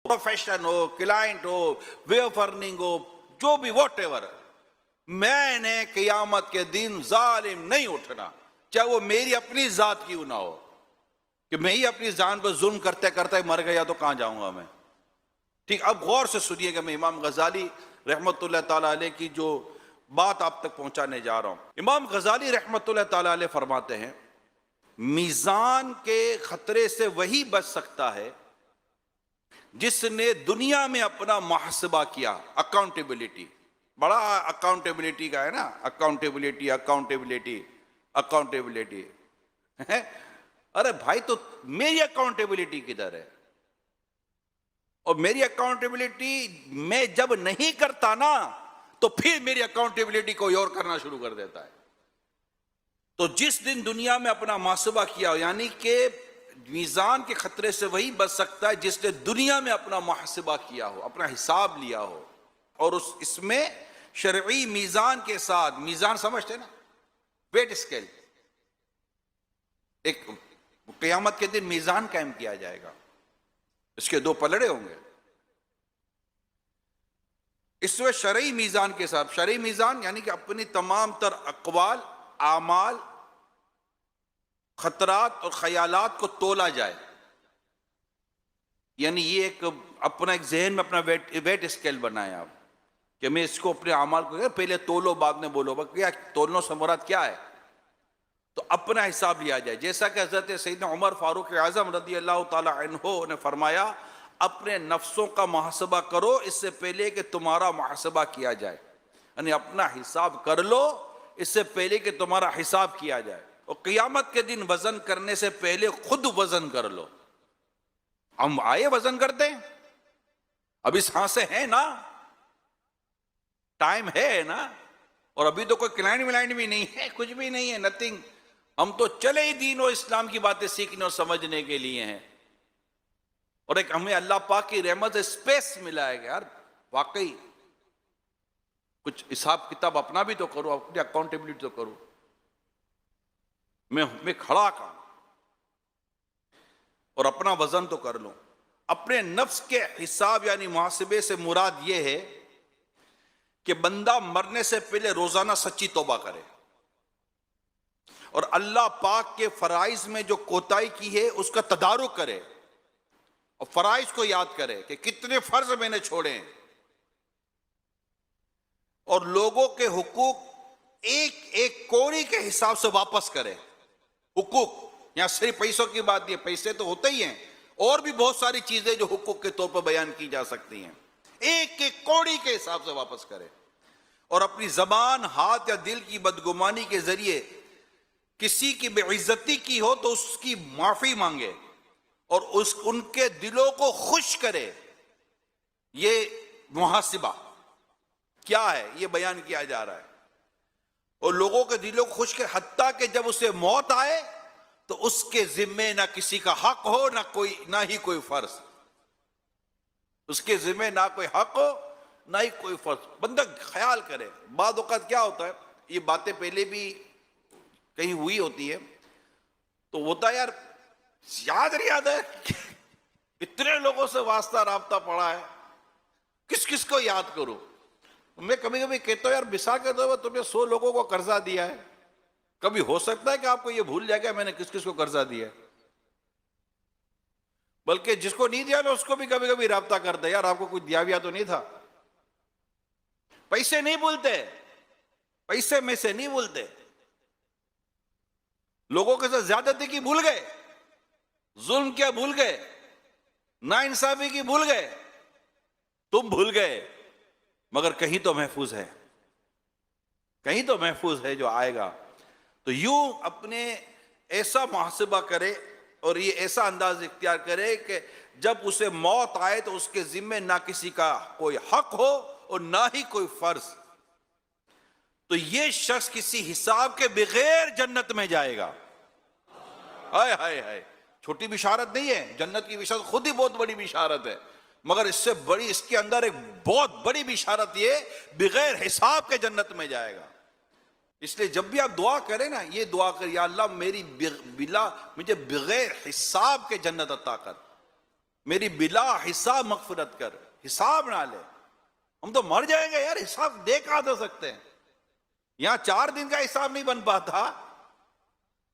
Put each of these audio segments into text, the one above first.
Profession ہو، client ہو، way of earning ہو، جو بھی واٹ ایور، میں نے قیامت کے دن ظالم نہیں اٹھنا، چاہے وہ میری اپنی ذات کیوں نہ ہو، کہ میں ہی اپنی جان پر ظلم کرتے کرتے مر گیا تو کہاں جاؤں گا میں. ٹھیک، اب غور سے سنیے گا، میں امام غزالی رحمت اللہ تعالیٰ علیہ کی جو بات آپ تک پہنچانے جا رہا ہوں. امام غزالی رحمت اللہ تعالیٰ علیہ فرماتے ہیں میزان کے خطرے سے وہی بچ سکتا ہے جس نے دنیا میں اپنا محاسبہ کیا. اکاؤنٹیبلٹی، بڑا اکاؤنٹیبلٹی کا ہے نا، اکاؤنٹیبلٹی اکاؤنٹیبلٹی اکاؤنٹیبلٹی. ارے بھائی، تو میری اکاؤنٹیبلٹی کدھر ہے؟ اور میری اکاؤنٹیبلٹی میں جب نہیں کرتا نا تو پھر میری اکاؤنٹیبلٹی کوئی اور کرنا شروع کر دیتا ہے. تو جس دن دنیا میں اپنا محاسبہ کیا ہو، یعنی کہ میزان کے خطرے سے وہی بچ سکتا ہے جس نے دنیا میں اپنا محاسبہ کیا ہو، اپنا حساب لیا ہو، اور اس میں شرعی میزان کے ساتھ، میزان سمجھتے نا، ویٹ اسکیل، ایک قیامت کے دن میزان قائم کیا جائے گا، اس کے دو پلڑے ہوں گے. اس میں شرعی میزان کے ساتھ، شرعی میزان یعنی کہ اپنی تمام تر اقوال، اعمال، خطرات اور خیالات کو تولا جائے. یعنی یہ ایک اپنا ایک ذہن میں اپنا ویٹ اسکیل بنائے آپ، کہ میں اس کو اپنے اعمال کو پہلے تولو بعد میں بولو. کیا تولنے سے مراد کیا ہے؟ تو اپنا حساب لیا جائے. جیسا کہ حضرت سیدنا عمر فاروق اعظم رضی اللہ تعالی عنہ نے فرمایا اپنے نفسوں کا محاسبہ کرو اس سے پہلے کہ تمہارا محاسبہ کیا جائے. یعنی اپنا حساب کر لو اس سے پہلے کہ تمہارا حساب کیا جائے. اور قیامت کے دن وزن کرنے سے پہلے خود وزن کر لو. ہم آئے وزن کرتے ہیں، اب اس ہاں سے ہے نا، ٹائم ہے نا، اور ابھی تو کوئی کلائنٹ ولائنٹ بھی نہیں ہے، کچھ بھی نہیں ہے، نتھنگ. ہم تو چلے ہی دین و اسلام کی باتیں سیکھنے اور سمجھنے کے لیے ہیں. اور ایک ہمیں اللہ پاک کی رحمت سے اسپیس ملا ہے کہ یار واقعی کچھ حساب کتاب اپنا بھی تو کرو، اپنی اکاؤنٹیبلٹی تو کرو. میں کھڑا کہاں اور اپنا وزن تو کر لوں. اپنے نفس کے حساب یعنی محاسبے سے مراد یہ ہے کہ بندہ مرنے سے پہلے روزانہ سچی توبہ کرے اور اللہ پاک کے فرائض میں جو کوتاہی کی ہے اس کا تدارک کرے، اور فرائض کو یاد کرے کہ کتنے فرض میں نے چھوڑے ہیں، اور لوگوں کے حقوق ایک ایک کوڑی کے حساب سے واپس کرے. حقوق یہاں صرف پیسوں کی بات نہیں ہے، پیسے تو ہوتے ہی ہیں، اور بھی بہت ساری چیزیں جو حقوق کے طور پر بیان کی جا سکتی ہیں. ایک ایک کوڑی کے حساب سے واپس کرے، اور اپنی زبان، ہاتھ یا دل کی بدگمانی کے ذریعے کسی کی بے عزتی کی ہو تو اس کی معافی مانگے اور ان کے دلوں کو خوش کرے. یہ محاسبہ کیا ہے یہ بیان کیا جا رہا ہے. اور لوگوں کے دلوں کو خوش کرے حتیٰ کہ جب اسے موت آئے تو اس کے ذمے نہ کسی کا حق ہو نہ ہی کوئی فرض. اس کے ذمے نہ کوئی حق ہو نہ ہی کوئی فرض. بندہ خیال کرے. بعض اوقات کیا ہوتا ہے، یہ باتیں پہلے بھی کہیں ہوئی ہوتی ہے، تو ہوتا ہے یار یاد نہیں یاد ہے، اتنے لوگوں سے واسطہ رابطہ پڑا ہے، کس کس کو یاد کروں. میں کبھی کبھی کہتا ہوں یار مثال کے طور پر تم نے 100 لوگوں کو قرضہ دیا ہے، کبھی ہو سکتا ہے کہ آپ کو یہ بھول جائے گا میں نے کس کس کو قرضہ دیا ہے. بلکہ جس کو نہیں دیا نا اس کو بھی کبھی کبھی رابطہ کرتا ہے، یار آپ کو کچھ دیا تو نہیں تھا. پیسے نہیں بھولتے، پیسے میں سے نہیں بھولتے. لوگوں کے ساتھ زیادتی کی بھول گئے، ظلم کیا بھول گئے، ناانصافی کی بھول گئے، تم بھول گئے، مگر کہیں تو محفوظ ہے، کہیں تو محفوظ ہے جو آئے گا. تو یوں اپنے ایسا محاسبہ کرے اور یہ ایسا انداز اختیار کرے کہ جب اسے موت آئے تو اس کے ذمے نہ کسی کا کوئی حق ہو اور نہ ہی کوئی فرض. تو یہ شخص کسی حساب کے بغیر جنت میں جائے گا. ہائے ہائے ہائے، چھوٹی بشارت نہیں ہے، جنت کی بشارت خود ہی بہت بڑی بشارت ہے، مگر اس سے بڑی، اس کے اندر ایک بہت بڑی بشارت یہ بغیر حساب کے جنت میں جائے گا. اس لیے جب بھی آپ دعا کریں نا، یہ دعا کر یا اللہ مجھے بغیر حساب کے جنت عطا کر. میری بلا حساب مغفرت کر، حساب نہ لے. ہم تو مر جائیں گے یار، حساب دے کہاں دے سکتے ہیں؟ یہاں 4 دن کا حساب نہیں بن پاتا،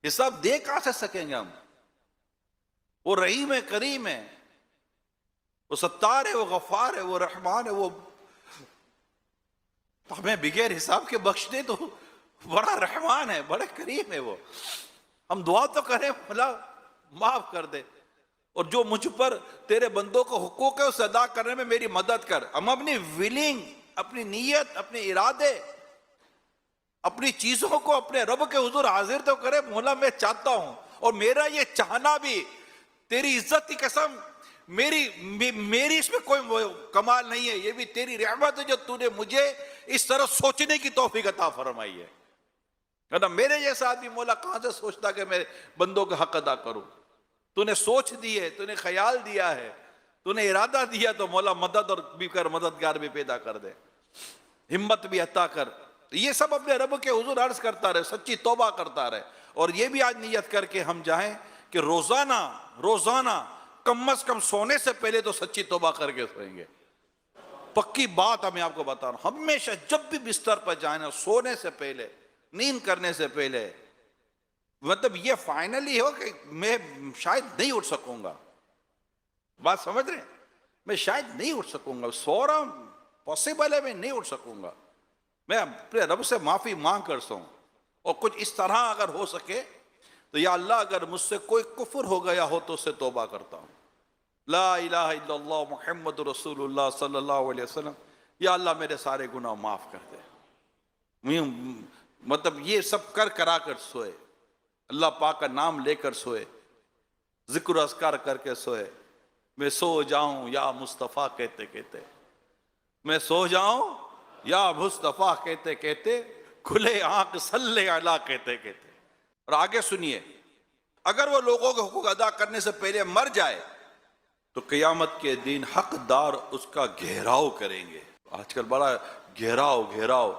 حساب دے کہاں سے سکیں گے ہم؟ وہ رحیم ہے، کریم ہے، وہ ستار ہے، وہ غفار ہے، وہ رحمان ہے، وہ ہمیں بغیر حساب کے بخش دے تو بڑا رحمان ہے، بڑا کریم ہے وہ. ہم دعا تو کریں بھلا معاف کر دے، اور جو مجھ پر تیرے بندوں کو حقوق ہے اسے ادا کرنے میں میری مدد کر. ہم اپنی ویلنگ، اپنی نیت، اپنے ارادے، اپنی چیزوں کو اپنے رب کے حضور حاضر تو کرے. مولا میں چاہتا ہوں، اور میرا یہ چاہنا بھی تیری عزت کی قسم، میری اس میں کوئی کمال نہیں ہے، یہ بھی تیری رحمت ہے جو تو نے مجھے اس طرح سوچنے کی توفیق عطا فرمائی ہے. ورنہ میرے جیسا آدمی مولا کہاں سے سوچتا کہ میں بندوں کا حق ادا کروں؟ تو نے سوچ دی ہے، تو نے خیال دیا ہے، تو نے ارادہ دیا، تو مولا مدد اور بھی کر، مددگار بھی پیدا کر دے، ہمت بھی عطا کر. یہ سب اپنے رب کے حضور عرض کرتا رہے، سچی توبہ کرتا رہے. اور یہ بھی آج نیت کر کے ہم جائیں کہ روزانہ کم از کم سونے سے پہلے تو سچی توبہ کر کے سوئیں گے. پکی بات میں آپ کو بتا رہا ہوں، ہمیشہ جب بھی بستر پر جائیں نا، سونے سے پہلے، نیند کرنے سے پہلے، مطلب یہ فائنلی ہو کہ میں شاید نہیں اٹھ سکوں گا. بات سمجھ رہے ہیں؟ میں شاید نہیں اٹھ سکوں گا، سو رہا ہوں، پاسبل ہے میں نہیں اٹھ سکوں گا، میں اپنے رب سے معافی مانگ کر سوں. اور کچھ اس طرح اگر ہو سکے تو یا اللہ اگر مجھ سے کوئی کفر ہو گیا ہو تو اس سے توبہ کرتا ہوں. لا الہ الا اللہ محمد رسول اللہ صلی اللہ علیہ وسلم، یا اللہ میرے سارے گناہ معاف کر دے. مطلب یہ سب کرا کر سوئے، اللہ پاک کا نام لے کر سوئے، ذکر و اذکار کر کے سوئے. میں سو جاؤں یا مصطفیٰ کہتے کہتے، میں سو جاؤں یا مصطفیٰ کہتے کہتے، کھلے آنکھ صلی علی کہتے کہتے. اور آگے سنیے، اگر وہ لوگوں کے حقوق ادا کرنے سے پہلے مر جائے تو قیامت کے دن حقدار اس کا گھیراؤ کریں گے. آج کل بڑا گھیراؤ،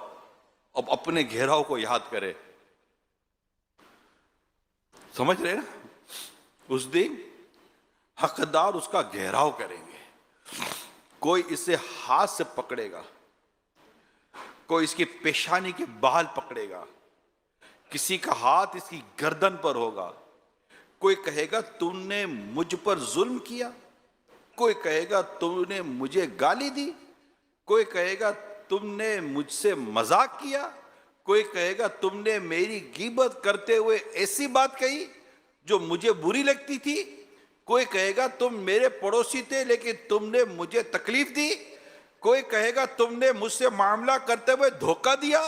اب اپنے گھیراؤ کو یاد کرے. سمجھ رہے نا؟ اس دن حقدار اس کا گھیراؤ کریں گے. کوئی اسے ہاتھ سے پکڑے گا، کوئی اس کی پیشانی کے بال پکڑے گا، کسی کا ہاتھ اس کی گردن پر ہوگا. کوئی کہے گا تم نے مجھ پر ظلم کیا، کوئی کہے گا تم نے مجھے گالی دی، کوئی کہے گا تم نے مجھ سے مذاق کیا، کوئی کہے گا تم نے میری غیبت کرتے ہوئے ایسی بات کہی جو مجھے بری لگتی تھی، کوئی کہے گا تم میرے پڑوسی تھے لیکن تم نے مجھے تکلیف دی، کوئی کہے گا تم نے مجھ سے معاملہ کرتے ہوئے دھوکہ دیا،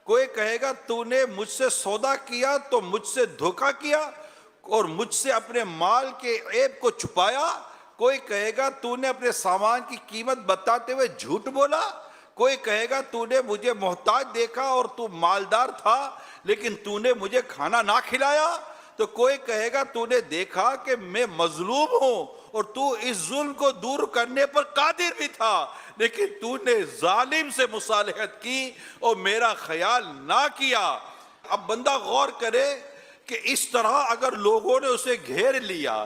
کوئی کہے گا تو نے مجھ سے سودا کیا تو مجھ سے دھوکہ کیا اور مجھ سے اپنے مال کے عیب کو چھپایا، کوئی کہے گا تو نے اپنے سامان کی قیمت بتاتے ہوئے جھوٹ بولا، کوئی کہے گا تو نے مجھے محتاج دیکھا اور تو مالدار تھا لیکن تو نے مجھے کھانا نہ کھلایا، تو کوئی کہے گا تو نے دیکھا کہ میں مظلوم ہوں اور تو اس ظلم کو دور کرنے پر قادر بھی تھا لیکن تو نے ظالم سے مصالحت کی اور میرا خیال نہ کیا. اب بندہ غور کرے کہ اس طرح اگر لوگوں نے اسے گھیر لیا،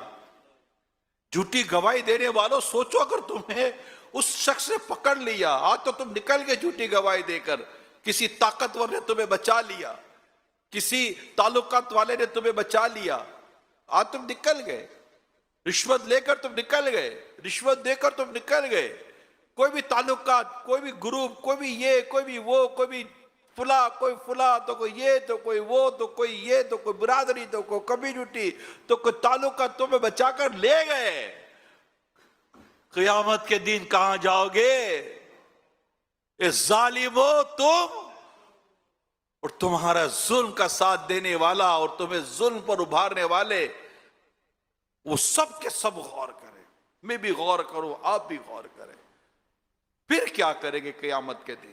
جھوٹی گواہی دینے والوں، سوچو اگر تمہیں اس شخص نے پکڑ لیا، آج تو تم نکل گئے جھوٹی گواہی دے کر، کسی طاقتور نے تمہیں بچا لیا، کسی تعلقات والے نے تمہیں بچا لیا، آج تم نکل گئے، رشوت لے کر تم نکل گئے، رشوت دے کر تم نکل گئے، کوئی بھی تعلقات، کوئی بھی گروپ، کوئی بھی یہ، کوئی بھی وہ، کوئی بھی فلاں، کوئی فلاں، تو کوئی یہ، تو کوئی وہ، تو کوئی یہ، تو کوئی برادری، تو کوئی کمیونٹی، تو کوئی تعلقات تمہیں بچا کر لے گئے. قیامت کے دن کہاں جاؤ گے؟ اے ظالمو تم اور تمہارا ظلم کا ساتھ دینے والا اور تمہیں ظلم پر ابھارنے والے، وہ سب کے سب غور کریں، میں بھی غور کروں، آپ بھی غور کریں. پھر کیا کریں گے قیامت کے دن؟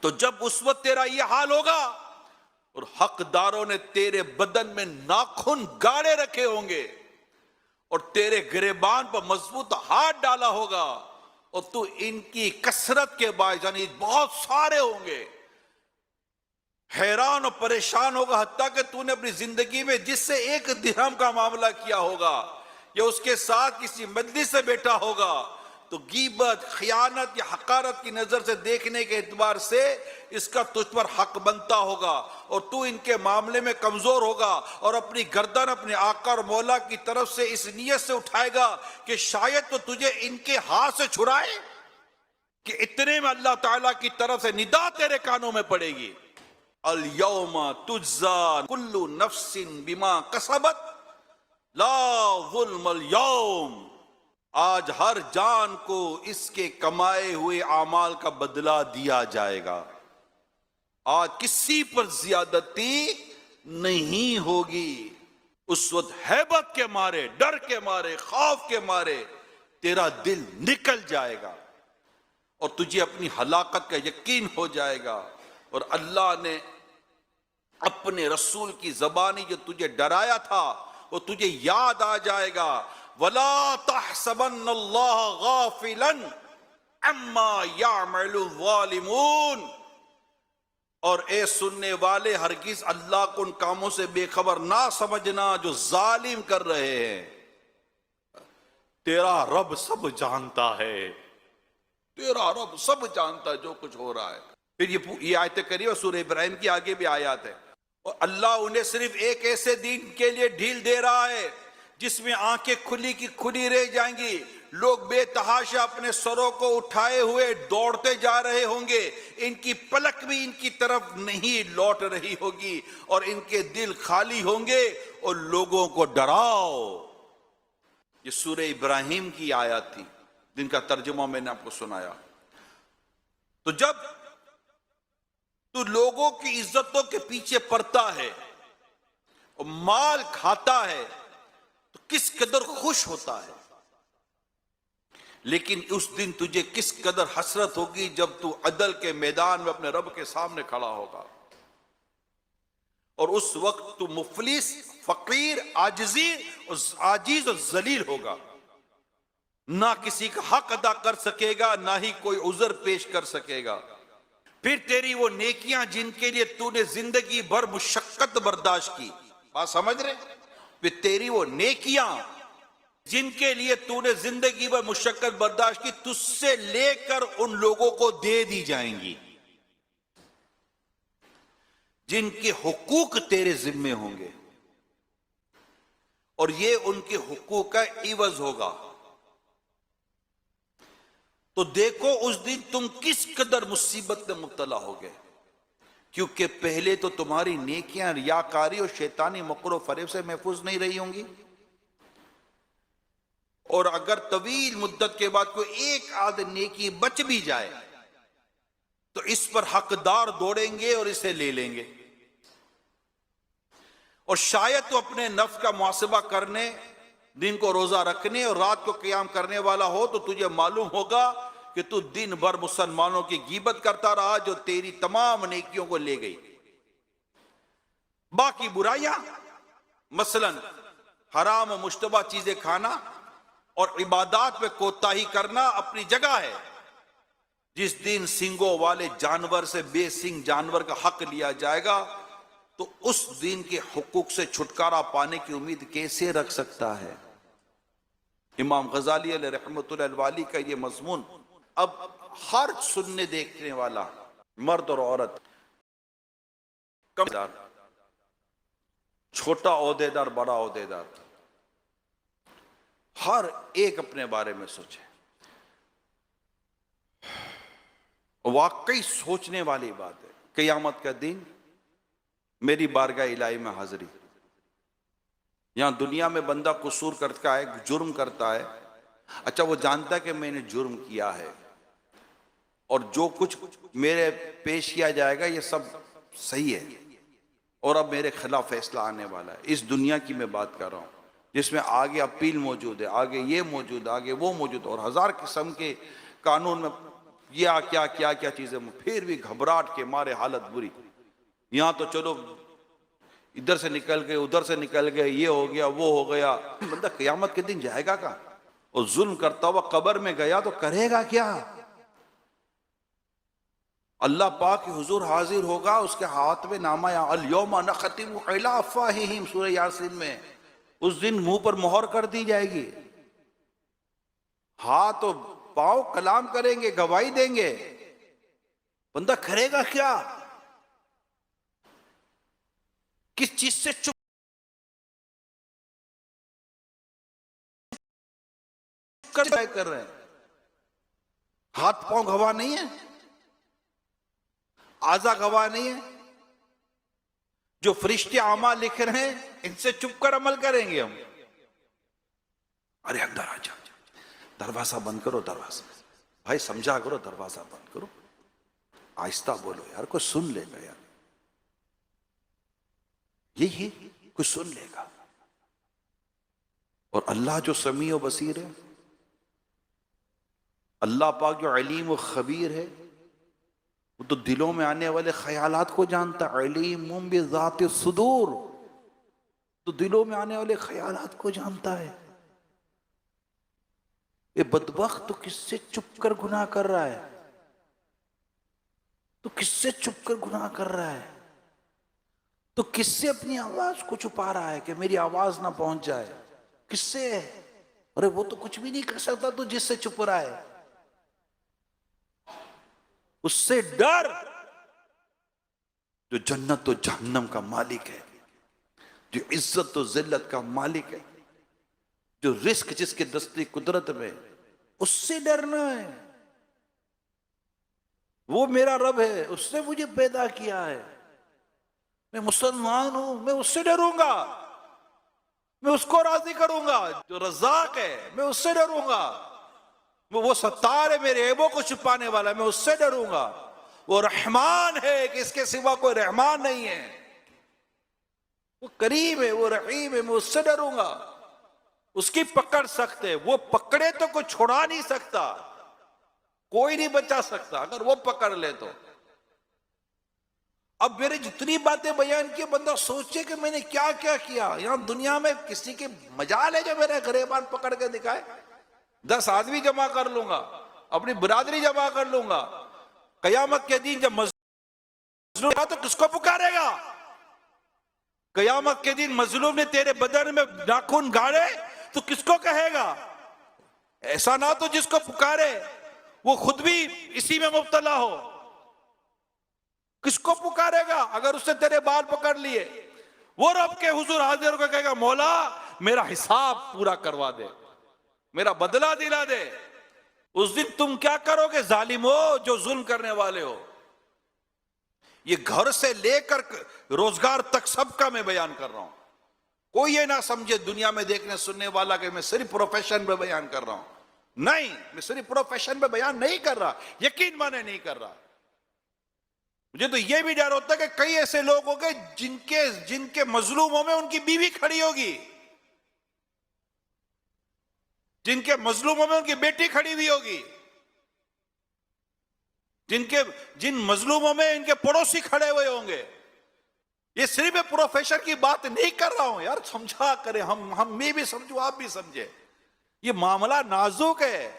تو جب اس وقت تیرا یہ حال ہوگا اور حقداروں نے تیرے بدن میں ناخن گاڑے رکھے ہوں گے اور تیرے گریبان پر مضبوط ہاتھ ڈالا ہوگا اور تو ان کی کثرت کے باعث، یعنی بہت سارے ہوں گے، حیران اور پریشان ہوگا، حتیٰ کہ تو نے اپنی زندگی میں جس سے 1 درہم کا معاملہ کیا ہوگا یا اس کے ساتھ کسی مجلس سے بیٹھا ہوگا تو غیبت، خیانت یا حقارت کی نظر سے دیکھنے کے اعتبار سے اس کا تجھ پر حق بنتا ہوگا، اور تو ان کے معاملے میں کمزور ہوگا اور اپنی گردن اپنے آقا اور مولا کی طرف سے اس نیت سے اٹھائے گا کہ شاید تو تجھے ان کے ہاتھ سے چھڑائے، کہ اتنے میں اللہ تعالیٰ کی طرف سے ندا تیرے کانوں میں پڑے گی، الیوم تجزا کل نفس بما کسبت لا ظلم اليوم، آج ہر جان کو اس کے کمائے ہوئے اعمال کا بدلہ دیا جائے گا، آج کسی پر زیادتی نہیں ہوگی۔ اس وقت ہیبت کے مارے، ڈر کے مارے، خوف کے مارے تیرا دل نکل جائے گا اور تجھے اپنی ہلاکت کا یقین ہو جائے گا، اور اللہ نے اپنے رسول کی زبانی جو تجھے ڈرایا تھا وہ تجھے یاد آ جائے گا۔ وَلَا تَحْسَبَنَّ اللَّهَ غَافِلًا عَمَّا يَعْمَلُ الظَّالِمُونَ، اور اے سننے والے ہرگز اللہ کو ان کاموں سے بے خبر نہ سمجھنا جو ظالم کر رہے ہیں۔ تیرا رب سب جانتا ہے، تیرا رب سب جانتا ہے جو کچھ ہو رہا ہے۔ پھر یہ آیت کریمہ سورہ ابراہیم کی آگے بھی آیات ہے، اور اللہ انہیں صرف ایک ایسے دین کے لیے ڈھیل دے رہا ہے جس میں آنکھیں کھلی کی کھلی رہ جائیں گی، لوگ بے تحاشا اپنے سروں کو اٹھائے ہوئے دوڑتے جا رہے ہوں گے، ان کی پلک بھی ان کی طرف نہیں لوٹ رہی ہوگی، اور ان کے دل خالی ہوں گے، اور لوگوں کو ڈراؤ۔ یہ سورہ ابراہیم کی آیات تھی جن کا ترجمہ میں نے آپ کو سنایا۔ تو جب تو لوگوں کی عزتوں کے پیچھے پڑتا ہے اور مال کھاتا ہے تو کس قدر خوش ہوتا ہے، لیکن اس دن تجھے کس قدر حسرت ہوگی جب تو عدل کے میدان میں اپنے رب کے سامنے کھڑا ہوگا، اور اس وقت تو مفلس، فقیر، عاجز اور ذلیل ہوگا، نہ کسی کا حق ادا کر سکے گا، نہ ہی کوئی عذر پیش کر سکے گا۔ پھر تیری وہ نیکیاں جن کے لیے تو نے زندگی بھر مشقت برداشت کی، بات سمجھ رہے؟ پھر تیری وہ نیکیاں جن کے لیے تو نے زندگی بھر مشقت برداشت کی، تجھ سے لے کر ان لوگوں کو دے دی جائیں گی جن کے حقوق تیرے ذمے ہوں گے، اور یہ ان کے حقوق کا عوض ہوگا۔ تو دیکھو اس دن تم کس قدر مصیبت میں مبتلا ہوگے، کیونکہ پہلے تو تمہاری نیکیاں ریاکاری اور شیطانی مکر و فریب سے محفوظ نہیں رہی ہوں گی، اور اگر طویل مدت کے بعد کوئی ایک آدھ نیکی بچ بھی جائے تو اس پر حقدار دوڑیں گے اور اسے لے لیں گے، اور شاید تو اپنے نفس کا محاسبہ کرنے، دن کو روزہ رکھنے اور رات کو قیام کرنے والا ہو تو تجھے معلوم ہوگا کہ تو دن بھر مسلمانوں کی غیبت کرتا رہا جو تیری تمام نیکیوں کو لے گئی۔ باقی برائیاں مثلا حرام و مشتبہ چیزیں کھانا اور عبادات میں کوتاہی کرنا اپنی جگہ ہے۔ جس دن سنگوں والے جانور سے بے سنگ جانور کا حق لیا جائے گا تو اس دن کے حقوق سے چھٹکارا پانے کی امید کیسے رکھ سکتا ہے؟ امام غزالی علیہ رحمۃ اللہ الوالی کا یہ مضمون اب ہر سننے دیکھنے والا مرد اور عورت، چھوٹا عہدیدار، بڑا عہدیدار، ہر ایک اپنے بارے میں سوچے۔ واقعی سوچنے والی بات ہے۔ قیامت کا دن میری بارگاہ الہی میں حاضری، یہاں دنیا میں بندہ قصور کرتا ہے، جرم کرتا ہے، اچھا وہ جانتا ہے کہ میں نے جرم کیا ہے اور جو کچھ میرے پیش کیا جائے گا یہ سب صحیح ہے، اور اب میرے خلاف فیصلہ آنے والا ہے۔ اس دنیا کی میں بات کر رہا ہوں جس میں آگے اپیل موجود ہے، آگے یہ موجود، آگے وہ موجود، اور ہزار قسم کے قانون میں کیا چیزیں، پھر بھی گھبراہٹ کے مارے حالت بری۔ یہاں تو چلو ادھر سے نکل گئے، ادھر سے نکل گئے، یہ ہو گیا، وہ ہو گیا، بندہ قیامت کے دن جائے گا کہاں؟ اور ظلم کرتا ہوا قبر میں گیا تو کرے گا کیا؟ اللہ پاک کے حضور حاضر ہوگا، اس کے ہاتھ میں نامہ، الیوم نختم علی افواہہم، سورہ یاسین میں، اس دن منہ پر مہر کر دی جائے گی، ہاتھ اور پاؤں کلام کریں گے، گواہی دیں گے، بندہ کرے گا کیا؟ کس چیز سے چپ کر رہے ہیں؟ ہاتھ پاؤں گواہ نہیں ہے، اعضاء گواہ نہیں ہے، جو فرشتے اعمال لکھ رہے ہیں ان سے چپ کر عمل کریں گے ہم؟ ارے اندر آ جاؤ، دروازہ بند کرو، دروازہ بھائی سمجھا کرو، دروازہ بند کرو، آہستہ بولو یار، کوئی سن لے گا یار، یہی کوئی سن لے گا۔ اور اللہ جو سمیع و بصیر ہے، اللہ پاک جو علیم و خبیر ہے، وہ تو دلوں میں آنے والے خیالات کو جانتا، علیم بذات الصدور، تو دلوں میں آنے والے خیالات کو جانتا ہے۔ یہ بدبخت تو کس سے چپ کر گناہ کر رہا ہے؟ تو کس سے چپ کر گناہ کر رہا ہے؟ تو کس سے اپنی آواز کو چھپا رہا ہے کہ میری آواز نہ پہنچ جائے؟ کس سے؟ ارے وہ تو کچھ بھی نہیں کر سکتا، تو جس سے چھپ رہا ہے اس سے ڈر، جو جنت و جہنم کا مالک ہے، جو عزت و ذلت کا مالک ہے، جو رزق جس کے دستی قدرت میں، اس سے ڈرنا ہے۔ وہ میرا رب ہے، اس نے مجھے پیدا کیا ہے، میں مسلمان ہوں، میں اس سے ڈروں گا، میں اس کو راضی کروں گا۔ جو رزاق ہے میں اس سے ڈروں گا، وہ ستار ہے میرے عیبوں کو چھپانے والا، میں اس سے ڈروں گا۔ وہ رحمان ہے کہ اس کے سوا کوئی رحمان نہیں ہے، وہ کریم ہے، وہ رحیم ہے، میں اس سے ڈروں گا۔ اس کی پکڑ سخت ہے، وہ پکڑے تو کوئی چھڑا نہیں سکتا، کوئی نہیں بچا سکتا اگر وہ پکڑ لے تو۔ اب میرے جتنی باتیں بیان کی، بندہ سوچے کہ میں نے کیا کیا کیا۔ یہاں دنیا میں کسی کے مجال ہے جو میرے گریبان پکڑ کے دکھائے؟ 10 آدمی جمع کر لوں گا، اپنی برادری جمع کر لوں گا، قیامت کے دن جب مظلوم تو کس کو پکارے گا؟ قیامت کے دن مظلوم نے تیرے بدن میں ناخن گاڑے تو کس کو کہے گا؟ ایسا نہ تو جس کو پکارے وہ خود بھی اسی میں مبتلا ہو، کس کو پکارے گا؟ اگر اس نے تیرے بال پکڑ لیے، وہ رب کے حضور حاضر ہو کے کہے گا مولا میرا حساب پورا کروا دے، میرا بدلہ دلا دے۔ اس دن تم کیا کرو گے ظالمو، جو ظلم کرنے والے ہو؟ یہ گھر سے لے کر روزگار تک سب کا میں بیان کر رہا ہوں۔ کوئی یہ نہ سمجھے دنیا میں دیکھنے سننے والا کہ میں صرف پروفیشن پہ بیان کر رہا ہوں، نہیں، میں صرف پروفیشن پہ بیان نہیں کر رہا، یقین مانے نہیں کر رہا۔ مجھے تو یہ بھی ڈر ہوتا ہے کہ کئی ایسے لوگ ہوں گے جن کے مظلوموں میں ان کی بیوی کھڑی ہوگی، جن کے مظلوموں میں ان کی بیٹی کھڑی ہوئی ہوگی، جن مظلوموں میں ان کے پڑوسی کھڑے ہوئے ہوں گے۔ یہ صرف پروفیشن کی بات نہیں کر رہا ہوں یار، سمجھا کریں، میں بھی سمجھوں، آپ بھی سمجھے۔ یہ معاملہ نازک ہے،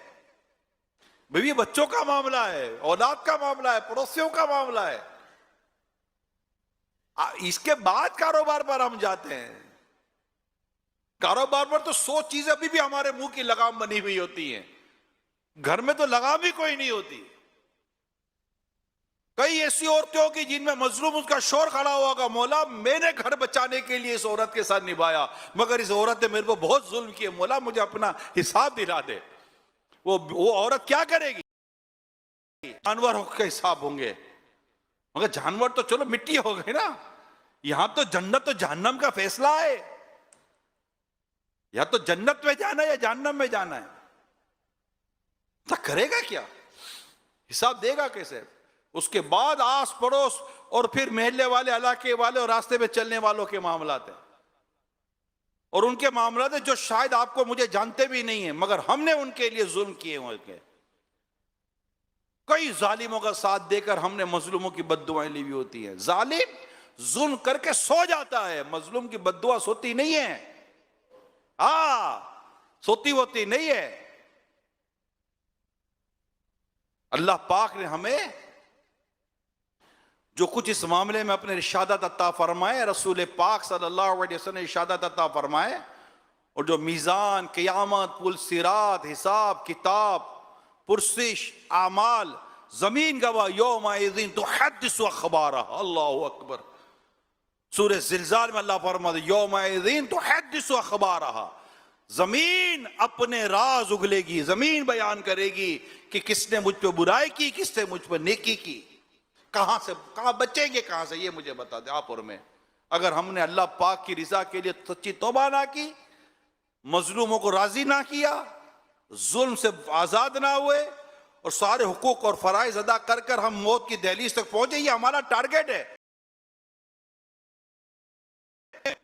بیوی بچوں کا معاملہ ہے، اولاد کا معاملہ ہے، پڑوسیوں کا معاملہ ہے۔ اس کے بعد کاروبار پر ہم جاتے ہیں، کاروبار پر تو 100 چیزیں ابھی بھی ہمارے منہ کی لگام بنی ہوئی ہوتی ہیں، گھر میں تو لگام ہی کوئی نہیں ہوتی۔ کئی ایسی عورتیں ہوگی جن میں مظلوم اس کا شور کھڑا ہوا ہوگا، مولا میں نے گھر بچانے کے لیے اس عورت کے ساتھ نبھایا، مگر اس عورت نے میرے کو بہت ظلم کیے، مولا مجھے اپنا حساب دلا دے۔ وہ عورت کیا کرے گی؟ جانور کے حساب ہوں گے، مگر جانور تو چلو مٹی ہو گئی نا، یہاں تو جنت و جہنم کا فیصلہ ہے، یا تو جنت میں جانا ہے یا جہنم میں جانا ہے۔ تو کرے گا کیا؟ حساب دے گا کیسے؟ اس کے بعد آس پڑوس اور پھر محلے والے، علاقے والے اور راستے میں چلنے والوں کے معاملات ہیں، اور ان کے معاملات ہیں جو شاید آپ کو مجھے جانتے بھی نہیں ہیں، مگر ہم نے ان کے لیے ظلم کیے ہوئے۔ کئی ظالموں کا ساتھ دے کر ہم نے مظلوموں کی بد دعائیں لی ہوئی ہوتی ہیں۔ ظالم ظلم کر کے سو جاتا ہے، مظلوم کی بد دعا سوتی نہیں ہے، سوتی ہوتی نہیں ہے۔ اللہ پاک نے ہمیں جو کچھ اس معاملے میں اپنے ارشادات عطا فرمائے، رسول پاک صلی اللہ علیہ وسلم نے ارشادات عطا فرمائے، اور جو میزان، قیامت، پل صراط، حساب کتاب، پرسش، اعمال، زمین گواہ، یومئذ تحدث اخبارها، اللہ اکبر۔ سورہ زلزال میں اللہ فرماتے یومئذ تحدث اخبارها، زمین اپنے راز اگلے گی، زمین بیان کرے گی کہ کس نے مجھ پہ برائی کی، کس نے مجھ پہ نیکی کی۔ کہاں بچیں گے، کہاں سے، یہ مجھے بتا دیں آپ اور میں۔ اگر ہم نے اللہ پاک کی رضا کے لیے سچی توبہ نہ کی، مظلوموں کو راضی نہ کیا، ظلم سے آزاد نہ ہوئے، اور سارے حقوق اور فرائض ادا کر کر ہم موت کی دہلیز تک پہنچے، یہ ہمارا ٹارگٹ ہے۔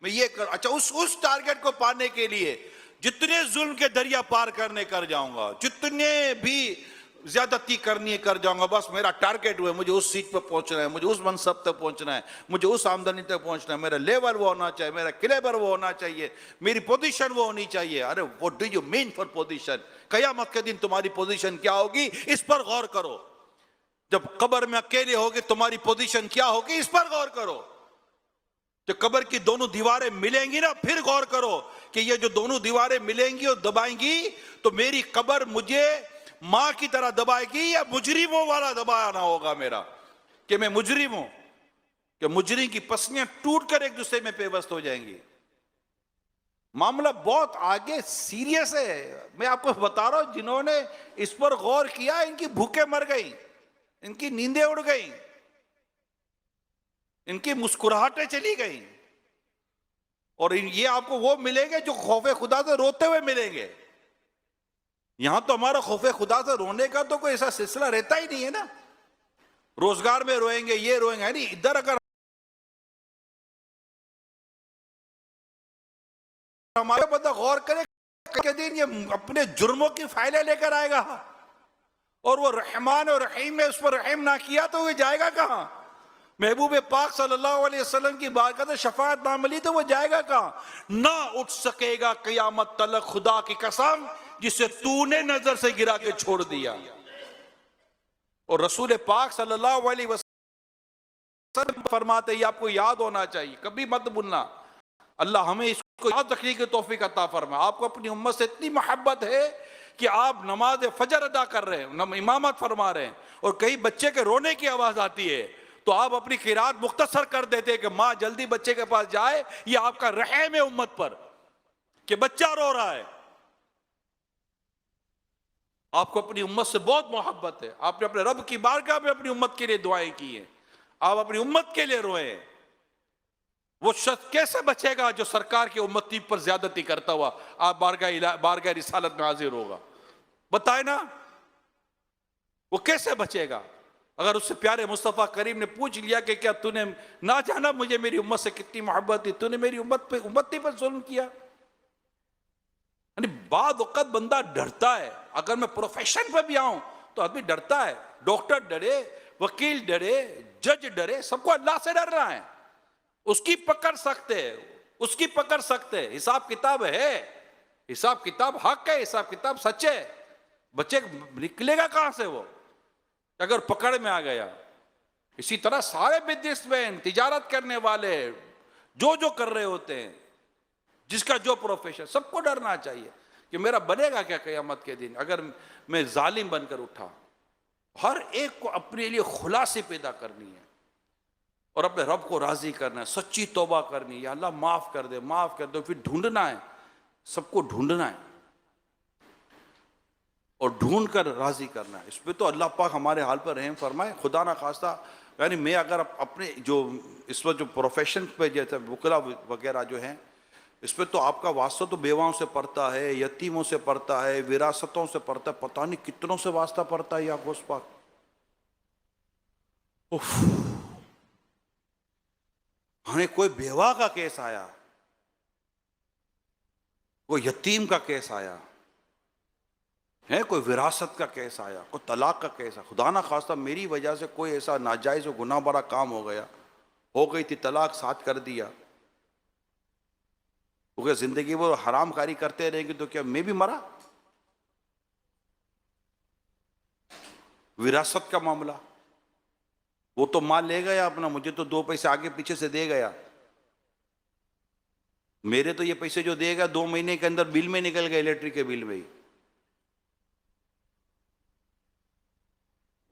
میں یہ اچھا اس ٹارگٹ کو پانے کے لیے جتنے ظلم کے دریا پار کرنے کر جاؤں گا، جتنے بھی زیادتی کرنی ہے کر جاؤں گا، بس میرا ٹارگٹ ہوئے، مجھے اس سیٹ پہ پہنچنا ہے، مجھے اس منصب تک پہنچنا ہے، مجھے اس آمدنی تک پہنچنا ہے، میرا لیول وہ ہونا چاہیے، میرا کلیبر وہ ہونا چاہیے، میری پوزیشن وہ ہونی چاہیے۔ ارے what do you mean for position؟ قیامت کے دن تمہاری پوزیشن کیا ہوگی، اس پر غور کرو۔ جب قبر میں اکیلے ہوگے تمہاری پوزیشن کیا ہوگی، اس پر غور کرو۔ جو قبر کی دونوں دیواریں ملیں گی نا، پھر غور کرو کہ یہ جو دونوں دیواریں ملیں گی اور دبائیں گی تو میری قبر مجھے ماں کی طرح دبائے گی یا مجرموں والا دبانا ہوگا میرا، کہ میں مجرم ہوں، کہ مجرم کی پسلیاں ٹوٹ کر ایک دوسرے میں پیوست ہو جائیں گی۔ معاملہ بہت آگے سیریس ہے۔ میں آپ کو بتا رہا ہوں، جنہوں نے اس پر غور کیا ان کی بھوکیں مر گئیں، ان کی نیندیں اڑ گئیں، ان کی مسکراہٹیں چلی گئیں، اور یہ آپ کو وہ ملیں گے جو خوف خدا سے روتے ہوئے ملیں گے۔ یہاں تو ہمارا خوف خدا سے رونے کا تو کوئی ایسا سلسلہ رہتا ہی نہیں ہے نا۔ روزگار میں روئیں گے، یہ روئیں گے، یعنی ادھر اگر ہمارے بندہ غور کرے کہ دن یہ اپنے جرموں کی فائلیں لے کر آئے گا، اور وہ رحمان اور رحیم نے اس پر رحم نہ کیا تو وہ جائے گا کہاں؟ محبوب پاک صلی اللہ علیہ وسلم کی بارگاہ سے شفاعت نہ ملی تو وہ جائے گا کہاں؟ نہ اٹھ سکے گا قیامت تلک، خدا کی قسم جسے تو نے نظر سے گرا کے چھوڑ دیا۔ اور رسول پاک صلی اللہ علیہ وسلم فرماتے یہ آپ کو یاد ہونا چاہیے، کبھی مت بھولنا۔ اللہ ہمیں اس کو یاد رکھنے کی توفیق عطا فرمائے۔ آپ کو اپنی امت سے اتنی محبت ہے کہ آپ نماز فجر ادا کر رہے ہیں، امامت فرما رہے ہیں، اور کئی بچے کے رونے کی آواز آتی ہے تو آپ اپنی قرات مختصر کر دیتے کہ ماں جلدی بچے کے پاس جائے۔ یہ آپ کا رحم ہے امت پر کہ بچہ رو رہا ہے۔ آپ کو اپنی امت سے بہت محبت ہے، آپ نے اپنے رب کی بارگاہ میں اپنی امت کے لیے دعائیں کی ہیں، آپ اپنی امت کے لیے روئے۔ وہ شخص کیسے بچے گا جو سرکار کی امتی پر زیادتی کرتا ہوا آپ بارگاہ رسالت میں حاضر ہوگا؟ بتائے نا، وہ کیسے بچے گا؟ اگر اس سے پیارے مصطفیٰ کریم نے پوچھ لیا کہ کیا تو نے نہ جانا مجھے میری امت سے کتنی محبت تھی، تو نے میری امتی پر ظلم کیا؟ یعنی بعض اوقات بندہ ڈرتا ہے۔ اگر میں پروفیشن پہ بھی آؤں تو آدمی ڈرتا ہے، ڈاکٹر ڈرے، وکیل ڈرے، جج ڈرے، سب کو اللہ سے ڈر رہا ہے۔ اس کی پکڑ سکتے، اس کی پکڑ سکتے، حساب کتاب ہے، حساب کتاب حق ہے، حساب کتاب سچ ہے۔ بچے نکلے گا کہاں سے وہ اگر پکڑ میں آ گیا؟ اسی طرح سارے بزنس مین، تجارت کرنے والے، جو کر رہے ہوتے ہیں، جس کا جو پروفیشن، سب کو ڈرنا چاہیے کہ میرا بنے گا کیا قیامت کے دن اگر میں ظالم بن کر اٹھا۔ ہر ایک کو اپنے لیے خلاصے پیدا کرنی ہے اور اپنے رب کو راضی کرنا ہے، سچی توبہ کرنی ہے، یا اللہ معاف کر دے، معاف کر دے، پھر ڈھونڈنا ہے، سب کو ڈھونڈنا ہے اور ڈھونڈ کر راضی کرنا ہے۔ اس پہ تو اللہ پاک ہمارے حال پر رحم فرمائے۔ خدا نہ خواستہ یعنی میں اگر اپنے جو اس وقت جو پروفیشن پہ جیسے وکلا وغیرہ جو ہیں، اس پہ تو آپ کا واسطہ تو بیواؤں سے پڑتا ہے، یتیموں سے پڑتا ہے، وراثتوں سے پڑتا ہے، پتہ نہیں کتنوں سے واسطہ پڑتا ہے یا غوث پاک۔ ہمیں کوئی بیوہ کا کیس آیا، کوئی یتیم کا کیس آیا ہے، کوئی وراثت کا کیس آیا، کوئی طلاق کا کیس آیا، خدا نہ خواستہ میری وجہ سے کوئی ایسا ناجائز و گناہ بڑا کام ہو گیا، ہو گئی تھی طلاق، ساتھ کر دیا، کیونکہ زندگی وہ حرام کاری کرتے رہیں گے تو کیا میں بھی مرا؟ وراثت کا معاملہ، وہ تو مال لے گیا اپنا، مجھے تو 2 پیسے آگے پیچھے سے دے گیا، میرے تو یہ پیسے جو دے گا 2 مہینے کے اندر بل میں نکل گئے، الیکٹرک کے بل میں ہی،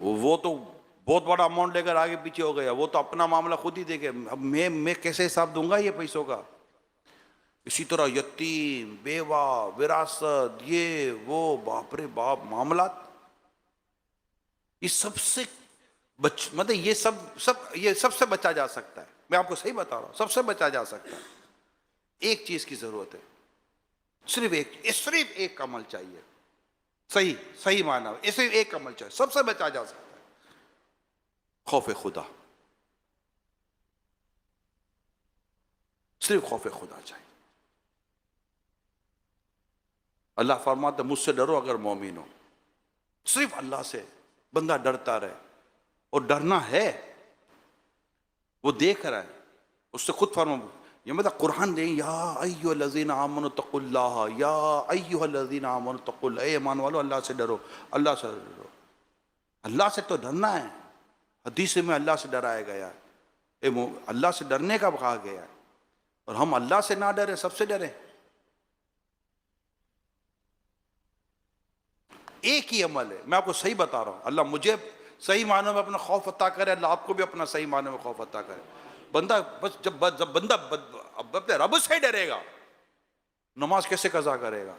وہ تو بہت بڑا اماؤنٹ لے کر آگے پیچھے ہو گیا، وہ تو اپنا معاملہ خود ہی دے گا، اب میں کیسے حساب دوں گا یہ پیسوں کا؟ اسی طرح یتیم، بیوہ، وراثت، یہ وہ، باپ رے باپ، معاملات، یہ سب سے مطلب یہ سب سے بچا جا سکتا ہے، میں آپ کو صحیح بتا رہا ہوں، سب سے بچا جا سکتا ہے۔ ایک چیز کی ضرورت ہے، صرف ایک عمل چاہیے، صحیح معنی ہے، صرف ایک عمل چاہیے، سب سے بچا جا سکتا ہے، خوف خدا، صرف خوف خدا چاہیے۔ اللہ فرماتا ہے مجھ سے ڈرو اگر مومن ہو، صرف اللہ سے بندہ ڈرتا رہے، اور ڈرنا ہے، وہ دیکھ رہا ہے، اس سے خود فرما، یہ مطلب قرآن دیں، یا ایھا الذین آمنوا اتقوا اللہ، یا ایھا الذین آمنوا اتقوا اللہ، اے ایمان والو اللہ سے ڈرو، اللہ سے ڈرو، اللہ سے تو ڈرنا ہے، حدیث میں اللہ سے ڈرایا گیا ہے، اللہ سے ڈرنے کا کہا گیا ہے، اور ہم اللہ سے نہ ڈرے، سب سے ڈریں۔ ایک ہی عمل ہے، میں آپ کو صحیح بتا رہا ہوں، اللہ مجھے صحیح معنوں میں اپنا خوف عطا کرے، اللہ آپ کو بھی اپنا صحیح معنوں میں خوف عطا کرے۔ بندہ بس جب بندہ اپنے رب سے ڈرے گا، نماز کیسے قضا کرے گا،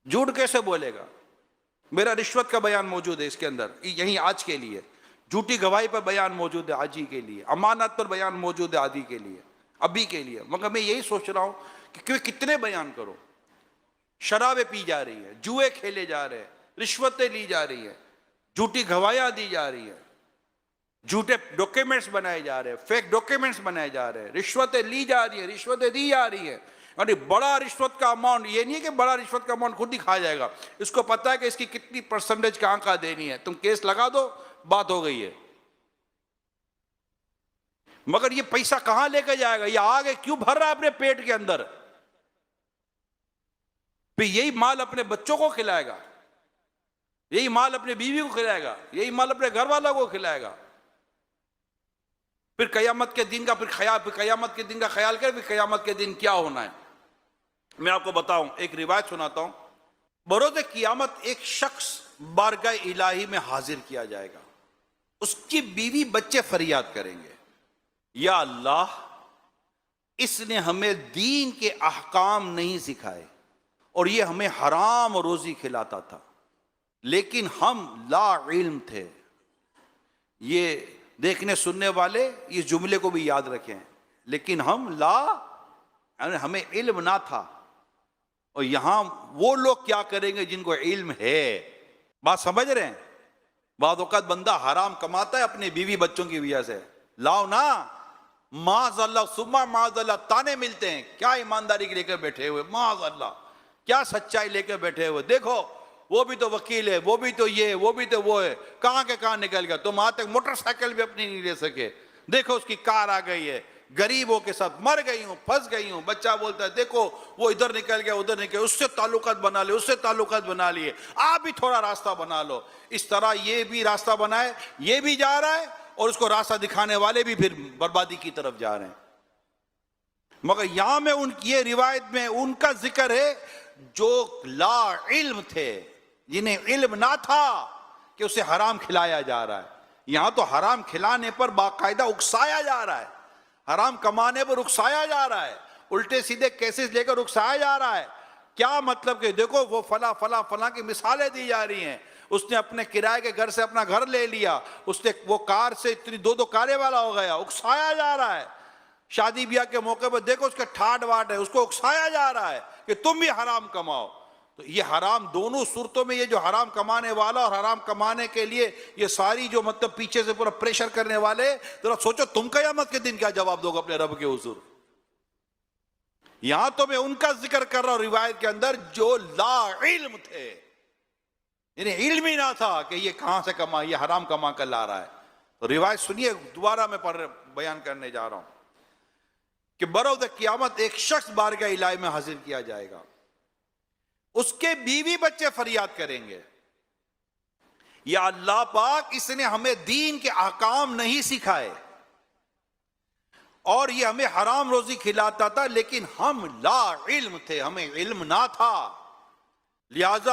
جھوٹ کیسے بولے گا؟ میرا رشوت کا بیان موجود ہے اس کے اندر، یہیں آج کے لیے، جھوٹی گواہی پر بیان موجود ہے آج ہی کے لیے، امانت پر بیان موجود ہے آدھی کے لیے، ابھی کے لیے، مگر میں یہی سوچ رہا ہوں کہ کتنے بیان کروں؟ شرابیں پی جا رہی ہیں، جوئے کھیلے جا رہے ہیں، رشوتیں لی جا رہی ہیں، جھوٹی گواہیاں دی جا رہی ہیں، جھوٹے ڈاکیومنٹس بنائے جا رہے ہیں، فیک ڈاکیومنٹس بنائے جا رہے ہیں، رشوتیں لی جا رہی ہیں، رشوتیں دی جا رہی ہیں، یعنی بڑا رشوت کا اماؤنٹ، یہ نہیں ہے کہ بڑا رشوت کا اماؤنٹ خود ہی کھا جائے گا، اس کو پتا ہے کہ اس کی کتنی پرسنٹیج کہاں کا دینی ہے، تم کیس لگا دو، بات ہو گئی ہے۔ مگر یہ پیسہ کہاں لے کے جائے گا؟ یہ آگے کیوں بھر رہا ہے اپنے پیٹ کے اندر؟ پھر یہی مال اپنے بچوں کو کھلائے گا، یہی مال اپنے بیوی کو کھلائے گا، یہی مال اپنے گھر والوں کو کھلائے گا، پھر قیامت کے دن کا قیامت کے دن کا خیال کرے، پھر قیامت کے دن کیا ہونا ہے۔ میں آپ کو بتاؤں، ایک روایت سناتا ہوں، بروز قیامت ایک شخص بارگاہ الہی میں حاضر کیا جائے گا، اس کی بیوی بچے فریاد کریں گے، یا اللہ، اس نے ہمیں دین کے احکام نہیں سکھائے، اور یہ ہمیں حرام روزی کھلاتا تھا، لیکن ہم لا علم تھے۔ یہ دیکھنے سننے والے یہ جملے کو بھی یاد رکھیں، لیکن ہم ہمیں علم نہ تھا، اور یہاں وہ لوگ کیا کریں گے جن کو علم ہے؟ بات سمجھ رہے ہیں؟ بعض اوقات بندہ حرام کماتا ہے اپنے بیوی بچوں کی وجہ سے، لاؤ نا، معاذ اللہ ثم معاذ اللہ، تانے ملتے ہیں، کیا ایمانداری لے کر بیٹھے ہوئے، معاذ اللہ، کیا سچائی لے کر بیٹھے ہوئے، دیکھو وہ بھی تو وکیل ہے، وہ بھی تو یہ، وہ بھی تو وہ ہے، کہاں کے کہاں نکل گیا، تم آج تک موٹر سائیکل بھی اپنی نہیں لے سکے، دیکھو اس کی کار آ گئی ہے، غریبوں کے ساتھ مر گئی ہوں، پھنس گئی ہوں، بچہ بولتا ہے دیکھو وہ ادھر نکل گیا، ادھر نکل گیا، اس سے تعلقات بنا لے، اس سے تعلقات بنا لیے، آپ بھی تھوڑا راستہ بنا لو۔ اس طرح یہ بھی راستہ بنائے، یہ بھی جا رہا ہے، اور اس کو راستہ دکھانے والے بھی پھر بربادی کی طرف جا رہے ہیں۔ مگر یہاں میں یہ روایت میں ان کا ذکر ہے جو لا علم تھے، جنہیں علم نہ تھا کہ اسے حرام کھلایا جا رہا ہے۔ یہاں تو حرام کھلانے پر باقاعدہ اکسایا جا رہا ہے، حرام کمانے پر اکسایا جا رہا ہے، الٹے سیدھے کیسز لے کر اکسایا جا رہا ہے۔ کیا مطلب کہ دیکھو وہ فلاں فلاں فلاں کی مثالیں دی جا رہی ہیں، اس نے اپنے کرائے کے گھر سے اپنا گھر لے لیا، اس نے وہ کار سے اتنی دو کاریں والا ہو گیا، اکسایا جا رہا ہے۔ شادی بیاہ کے موقع پر دیکھو اس کے ٹھاٹ واٹ ہے، اس کو اکسایا جا رہا ہے کہ تم بھی حرام کماؤ۔ تو یہ حرام دونوں صورتوں میں، یہ جو حرام کمانے والا اور حرام کمانے کے لیے یہ ساری جو مطلب پیچھے سے پورا پریشر کرنے والے، ذرا سوچو تم قیامت کے دن کیا جواب دو گے اپنے رب کے حضور۔ یہاں تو میں ان کا ذکر کر رہا ہوں روایت کے اندر جو لا علم تھے، انہیں علم ہی نہ تھا کہ یہ کہاں سے کما، یہ حرام کما کر لا رہا ہے۔ تو روایت سنیے، دوبارہ میں بیان کرنے جا رہا ہوں کہ بروز قیامت ایک شخص بارگاہ الہی میں حاضر کیا جائے گا، اس کے بیوی بچے فریاد کریں گے، یا اللہ پاک، اس نے ہمیں دین کے احکام نہیں سکھائے، اور یہ ہمیں حرام روزی کھلاتا تھا، لیکن ہم لا علم تھے، ہمیں علم نہ تھا، لہذا